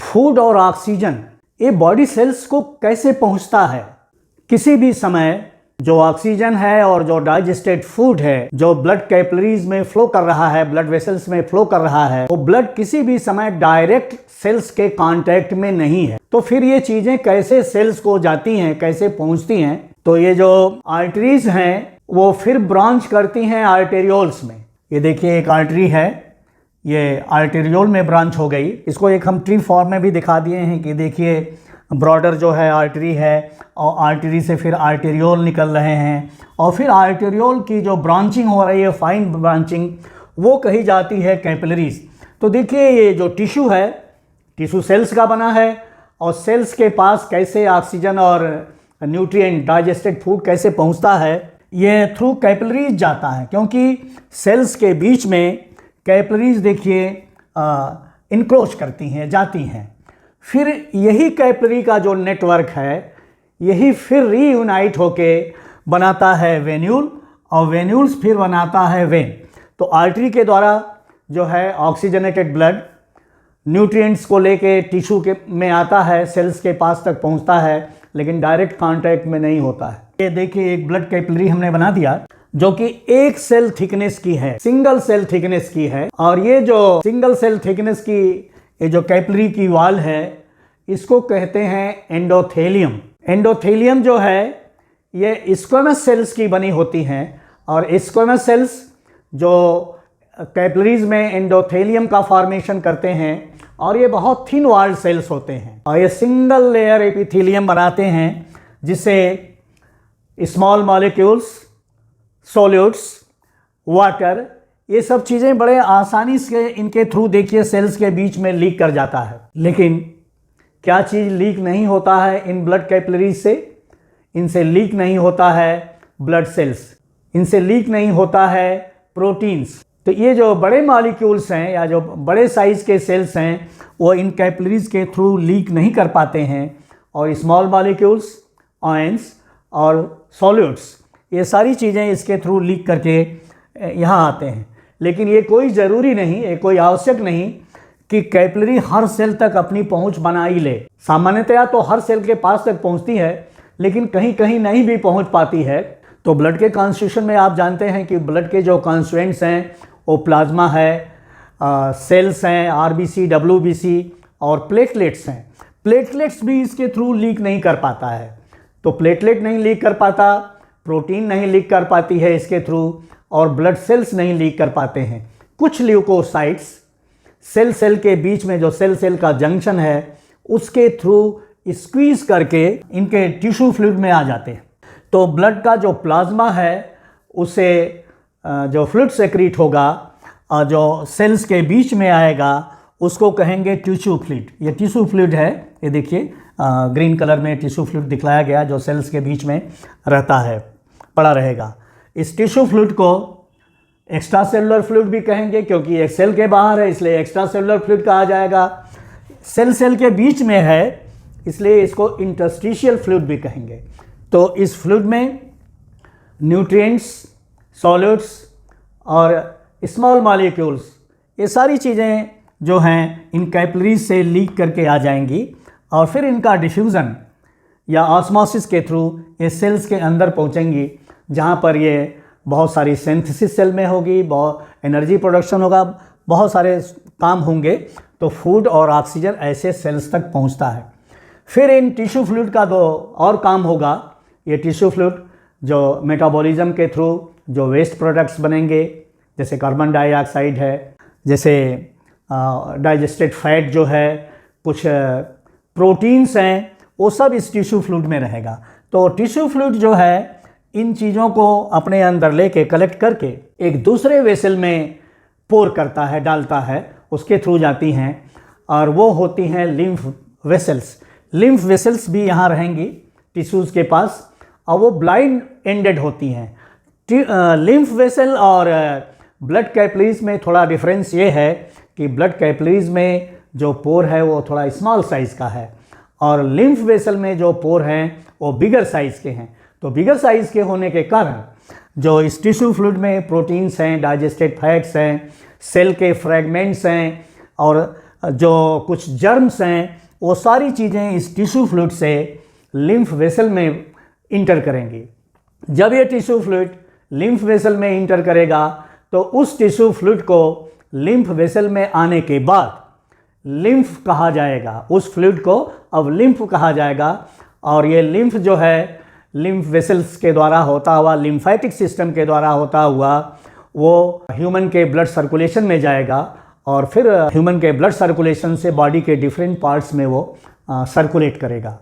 Food और oxygen ये body cells को कैसे पहुंचता है। किसी भी समय जो ऑक्सीजन है और जो डाइजेस्टेड फूड है जो ब्लड कैपिलरीज में फ्लो कर रहा है, ब्लड वेसल्स में फ्लो कर रहा है, वो ब्लड किसी भी समय डायरेक्ट सेल्स के कांटेक्ट में नहीं है। तो फिर ये चीजें कैसे सेल्स को जाती हैं, कैसे पहुंचती हैं। तो ये जो आर्टरीज हैं वो फिर ब्रांच करती हैं आर्टेरियोल्स में। ये देखिए एक आर्टरी है, ये आर्टेरियोल में ब्रांच हो गई। इसको एक हम ट्री फॉर्म में भी दिखा दिए हैं कि देखिए ब्रॉडर जो है आर्टरी है और आर्टरी से फिर आर्टेरियोल निकल रहे हैं और फिर आर्टेरियोल की जो ब्रांचिंग हो रही है, फाइन ब्रांचिंग, वो कही जाती है कैपिलरीज। तो देखिए ये जो टिश्यू है, टिश्यू सेल्स का बना है और सेल्स के पास कैसे ऑक्सीजन और न्यूट्रिएंट डाइजेस्टेड फूड कैसे पहुंचता है, ये थ्रू कैपिलरीज जाता है। क्योंकि सेल्स के बीच में कैपिलरीज देखिए इनक्रोच करती हैं, जाती हैं। फिर यही कैपिलरी का जो नेटवर्क है यही फिर रीयूनाइट होके बनाता है वेन्यूल और वेन्यूल्स फिर बनाता है वेन। तो आर्टरी के द्वारा जो है ऑक्सीजनेटेड ब्लड न्यूट्रिएंट्स को लेके टिश्यू के में आता है, सेल्स के पास तक पहुंचता है, लेकिन डायरेक्ट कांटेक्ट में नहीं होता है। ये देखिए एक ब्लड कैपिलरी हमने बना दिया जो कि एक सेल थिकनेस की है, सिंगल सेल थिकनेस की है। और ये जो सिंगल सेल थिकनेस की ये जो कैपिलरी की वॉल है इसको कहते हैं एंडोथेलियम। एंडोथेलियम जो है ये स्क्वेमस सेल्स की बनी होती हैं और स्क्वेमस सेल्स जो कैपिलरीज में एंडोथेलियम का फॉर्मेशन करते हैं और ये बहुत थिन वॉल्ड सेल्स होते हैं और ये सिंगल लेयर एपिथेलियम बनाते हैं जिससे स्मॉल मॉलिक्यूल्स, सॉल्यूट्स, वाटर, ये सब चीज़ें बड़े आसानी से इनके थ्रू देखिए सेल्स के बीच में लीक कर जाता है। लेकिन क्या चीज़ लीक नहीं होता है इन ब्लड कैपिलरीज से? इनसे लीक नहीं होता है ब्लड सेल्स, इनसे लीक नहीं होता है प्रोटीन्स। तो ये जो बड़े मॉलिक्यूल्स हैं या जो बड़े साइज़ के सेल्स हैं वो इन कैपिलरीज के थ्रू लीक नहीं कर पाते हैं और स्मॉल मॉलिक्यूल्स, आयंस और सॉल्यूट्स, ये सारी चीज़ें इसके थ्रू लीक करके यहाँ आते हैं। लेकिन ये कोई ज़रूरी नहीं, ये कोई आवश्यक नहीं कि कैपिलरी हर सेल तक अपनी पहुँच बना ही ले। सामान्यतया तो हर सेल के पास तक पहुँचती है लेकिन कहीं कहीं नहीं भी पहुँच पाती है। तो ब्लड के कॉन्स्टिट्यूशन में आप जानते हैं कि ब्लड के जो कॉन्स्टिट्यूएंट्स हैं वो प्लाज्मा है, सेल्स हैं, आरबीसी, डब्ल्यूबीसी और प्लेटलेट्स हैं। प्लेटलेट्स भी इसके थ्रू लीक नहीं कर पाता है। तो प्लेटलेट नहीं लीक कर पाता, प्रोटीन नहीं लीक कर पाती है इसके थ्रू और ब्लड सेल्स नहीं लीक कर पाते हैं। कुछ ल्यूकोसाइट्स सेल सेल के बीच में जो सेल सेल का जंक्शन है उसके थ्रू स्क्वीज करके इनके टिश्यू फ्लूइड में आ जाते हैं। तो ब्लड का जो प्लाज्मा है उससे जो फ्लूइड सेक्रीट होगा और जो सेल्स के बीच में आएगा उसको कहेंगे टिश्यू फ्लूइड। ये टिश्यू फ्लूइड है, ये देखिए ग्रीन कलर में टिश्यू फ्लूइड दिखलाया गया जो सेल्स के बीच में रहता है, पड़ा रहेगा। इस टिश्यू फ्लूइड को एक्स्ट्रा सेलुलर फ्लूइड भी कहेंगे क्योंकि एक सेल के बाहर है इसलिए एक्स्ट्रा सेलुलर फ्लूइड कहा जाएगा। सेल सेल के बीच में है इसलिए इसको इंटरस्टिशियल फ्लूइड भी कहेंगे। तो इस फ्लूइड में न्यूट्रिएंट्स, सॉल्यूट्स और स्मॉल मॉलिक्यूल्स, ये सारी चीज़ें जो हैं इन कैपिलरीज से लीक करके आ जाएंगी और फिर इनका डिफ्यूज़न या ऑस्मोसिस के थ्रू ये सेल्स के अंदर पहुंचेंगी जहां पर ये बहुत सारी सिंथेसिस सेल में होगी, बहुत एनर्जी प्रोडक्शन होगा, बहुत सारे काम होंगे। तो फूड और ऑक्सीजन ऐसे सेल्स तक पहुंचता है। फिर इन टिश्यू फ्लूइड का दो और काम होगा। ये टिश्यू फ्लूइड जो मेटाबॉलिज्म के थ्रू जो वेस्ट प्रोडक्ट्स बनेंगे जैसे कार्बन डाइऑक्साइड है, जैसे डाइजेस्टेड फैट जो है, कुछ प्रोटीन्स हैं, वो सब इस टिश्यू फ्लूइड में रहेगा। तो टिश्यू फ्लूइड जो है इन चीज़ों को अपने अंदर लेके कलेक्ट करके एक दूसरे वेसल में पोर करता है, डालता है, उसके थ्रू जाती हैं और वो होती हैं लिम्फ वेसल्स। लिम्फ वेसल्स भी यहाँ रहेंगी टिश्यूज़ के पास और वो ब्लाइंड एंडेड होती हैं। लिम्फ वेसल और ब्लड कैपिलरीज में थोड़ा डिफरेंस ये है कि ब्लड कैपिलरीज में जो पोर है वो थोड़ा स्मॉल साइज़ का है और लिम्फ वेसल में जो पोर हैं वो बिगर साइज़ के हैं। तो बिगर साइज़ के होने के कारण जो इस टिश्यू फ्लूइड में प्रोटीन्स हैं, डाइजेस्टेड फैट्स हैं, सेल के फ्रैगमेंट्स हैं और जो कुछ जर्म्स हैं, वो सारी चीज़ें इस टिश्यू फ्लूइड से लिम्फ वेसल में इंटर करेंगी। जब ये टिश्यू फ्लूइड लिम्फ वेसल में इंटर करेगा तो उस टिश्यू फ्लूइड को लिम्फ वेसल में आने के बाद लिम्फ कहा जाएगा, उस फ्लूइड को अब लिम्फ कहा जाएगा। और ये लिम्फ जो है लिम्फ वेसल्स के द्वारा होता हुआ, लिम्फेटिक सिस्टम के द्वारा होता हुआ वो ह्यूमन के ब्लड सर्कुलेशन में जाएगा और फिर ह्यूमन के ब्लड सर्कुलेशन से बॉडी के डिफरेंट पार्ट्स में वो सर्कुलेट करेगा।